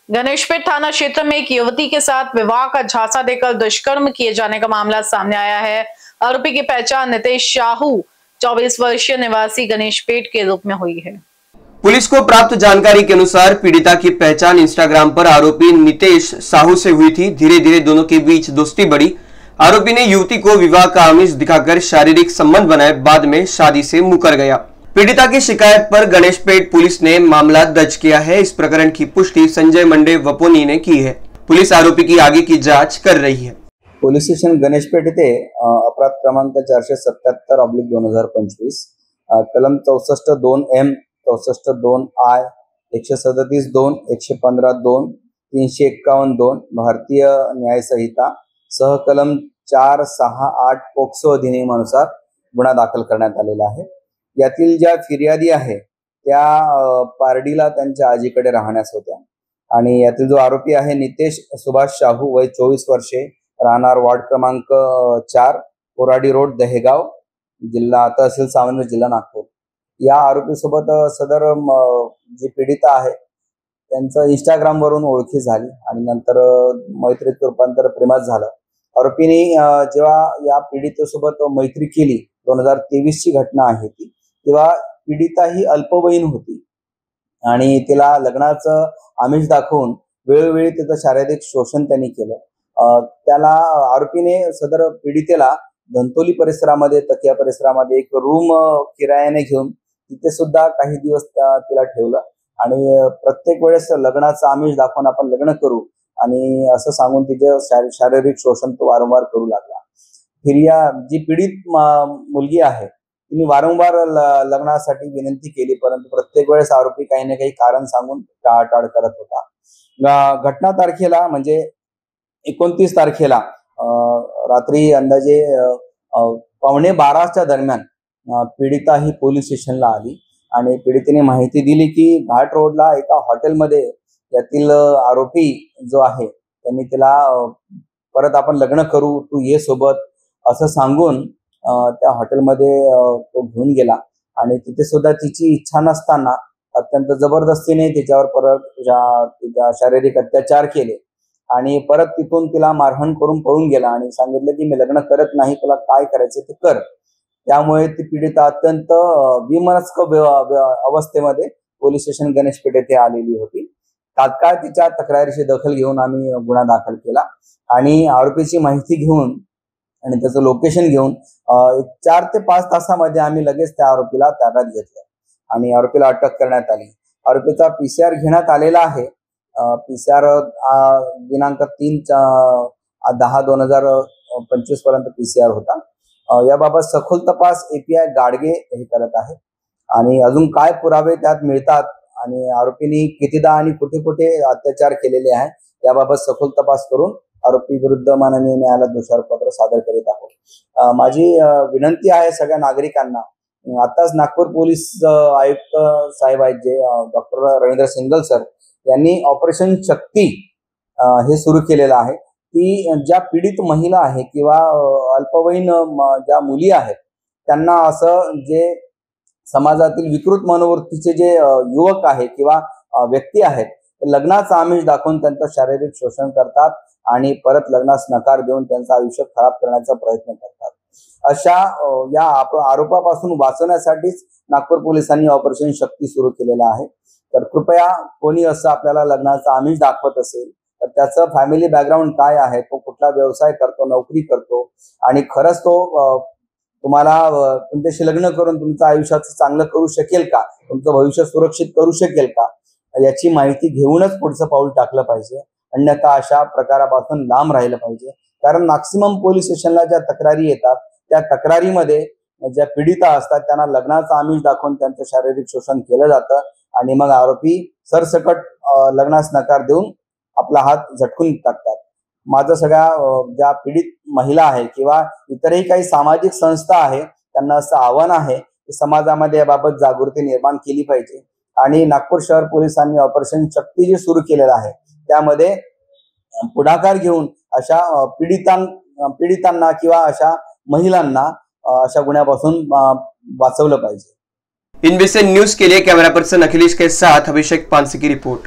गणेशपेट थाना क्षेत्र में एक युवती के साथ विवाह का झांसा देकर दुष्कर्म किए जाने का मामला सामने आया है। आरोपी की पहचान नितेश साहू 24 वर्षीय निवासी गणेशपेट के रूप में हुई है। पुलिस को प्राप्त जानकारी के अनुसार पीड़िता की पहचान इंस्टाग्राम पर आरोपी नितेश साहू से हुई थी। धीरे धीरे दोनों के बीच दोस्ती बढ़ी। आरोपी ने युवती को विवाह का आमिष दिखाकर शारीरिक संबंध बनाए, बाद में शादी से मुकर गया। पीड़िता की शिकायत पर गणेशपेट पुलिस ने मामला दर्ज किया है। इस प्रकरण की पुष्टि संजय मंडे वपोनी ने की है। पुलिस आरोपी की आगे की जांच कर रही है। पोलीस स्टेशन गणेशपेठ येथे अपराध क्रमांक 477/2025 कलम 64(2)M 64(2)I 137(2) 115(2) 351(2) भारतीय न्याय संहिता सह कलम 468 पोक्सो अधिनियमानुसार गुन्हा दाखल करण्यात आलेला आहे। यातील ज्या फिर्यादी आहे त्या पारडीला त्यांच्या आजीकडे राहण्यास होत्या आणि यातील जो आरोपी आहे नितेश सुभाष साहू वय 24 वर्षे राहणार वार्ड क्रमांक 4 कोराडी रोड दहेगाव जिल्हा तहसील सावंत जिल्हा नागपूर या आरोपी सोबत सदर जी पीडिता आहे त्यांचं इंस्टाग्राम वरून ओळखी झाली आणि नंतर मैत्रीत रूपांतर प्रेमात झालं। आरोपीने जेव्हा या पीडितेसोबत मैत्री केली 2023 ची घटना आहे ती, तेव्हा पीडिता ही अल्पवयीन होती आणि तिला लग्नाचं आमिष दाखवून वेळोवेळी तिचं शारीरिक शोषण त्यांनी केलं। त्याला आरोपीने सदर पीडितेला धंतोली परिसरामध्ये तकिया परिसरामध्ये एक रूम किरायाने घेऊन तिथे सुद्धा काही दिवस तिला ठेवलं आणि प्रत्येक वेळेस लग्नाचं आमिष दाखवून आपण लग्न करू आणि असं सांगून तिचे शारीरिक शोषण तो वारंवार करू लागला। जी पीडित मुलगी आहे तिने वारंवार लग्नासाठी विनंती केली, परंतु प्रत्येक वेळेस आरोपी काही ना काही कारण सांगून टाळाटाळ करत होता। घटना तारखेला म्हणजे 29 तारखेला रात्री अंदाजे 11:15च्या दरम्यान पीडिता ही पोलीस स्टेशनला आली आणि पीडितेने माहिती दिली की घाट रोडला एका हॉटेलमध्ये यातील आरोपी जो आहे त्यांनी तिला परत आपण लग्न करू, तू ये सोबत असं सांगून त्या हॉटेलमध्ये तो घेऊन गेला आणि तिथे सुद्धा तिची इच्छा नसताना अत्यंत जबरदस्तीने तिच्यावर परत तिच्या शारीरिक अत्याचार केले आणि परत तिथून तिला मारहाण करून पळून गेला आणि सांगितलं की मी लग्न करत नाही, तुला काय करायचं ते कर। त्यामुळे ती पीडिता अत्यंत विमनस्क अवस्थेमध्ये पोलीस स्टेशन गणेशपेठ येथे आलेली होती। तात्काळ तिच्या तक्रारीची दखल घेऊन आम्ही गुन्हा दाखल केला आणि आरोपीची माहिती घेऊन आणि त्याचं लोकेशन घेऊन 4 ते 5 तासामध्ये आम्ही लगेच त्या आरोपीला ताब्यात घेतलं आणि आरोपीला अटक करण्यात आली। आरोपीचा PCR घेण्यात आलेला आहे। PCR दिनांक 3/10/2025 पर्यंत PCR होता। याबाबत सखोल तपास API गाडगे हे करत आहे आणि अजून काय पुरावे त्यात मिळतात आणि आरोपींनी कितीदा आणि कुठे कुठे अत्याचार केलेले आहे याबाबत सखोल तपास करून आरोपी विरुद्ध माननीय न्यायालयात दोषारोपपत्र सादर करीत आहोत। माझी विनंती आहे सगळ्या नागरिकांना, आताच नागपूर पोलीस आयुक्त साहेब आहेत जे डॉक्टर रवींद्र सिंगल सर यांनी ऑपरेशन शक्ती हे सुरू केलेलं आहे। ती ज्या पीडित महिला आहे किंवा अल्पवयीन ज्या मुली आहेत त्यांना असं जे समाजातील विकृत मनोवृत्तीचे जे युवक आहे किंवा व्यक्ती आहेत लग्नाचं आमिष दाखवून त्यांचं शारीरिक शोषण करतात आणि परत लग्नास नकार देऊन त्यांचं आयुष्य खराब करण्याचा प्रयत्न करतात। अशा या आरोपापासून वाचवण्यासाठीच नागपूर पोलिसांनी ऑपरेशन शक्ती सुरू केलेलं आहे। तर कृपया कोणी असं आपल्याला लग्नाचं आमिष दाखवत असेल तर त्याचं फॅमिली बॅकग्राऊंड काय आहे, तो कुठला व्यवसाय करतो, नोकरी करतो आणि खरंच तो तुम्हाला तुमच्याशी लग्न करून तुमचं आयुष्याचं चांगलं करू शकेल का, तुमचं भविष्य सुरक्षित करू शकेल का, याची माहिती घेऊनच पुढचं पाऊल टाकलं पाहिजे। अन्यथा अशा प्रकारापासून लांब राहिलं पाहिजे। कारण मॅक्सिमम पोलीस स्टेशनला ज्या तक्रारी येतात त्या तक्रारीमध्ये ज्या पीडिता असतात त्यांना लग्नाचं आमिष दाखवून त्यांचं शारीरिक शोषण केलं जातं आणि मग आरोपी सरसकट लग्नास नकार देऊन आपला हात झटकून टाकतात। माझं सगळ्या ज्या पीडित महिला आहे किंवा इतरही काही सामाजिक संस्था आहे त्यांना असं आव्हान आहे की समाजामध्ये याबाबत जागृती निर्माण केली पाहिजे आणि नागपूर शहर पोलिसांनी ऑपरेशन शक्ती जे सुरू केलेलं आहे त्यामध्ये पुढाकार घेऊन अशा पीडितांना किंवा अशा महिलांना अशा गुन्ह्यापासून वाचवलं पाहिजे। इनबीसी न्यूज के लिए कैमरा पर्सन अखिलेश के साथ अभिषेक पानसे की रिपोर्ट।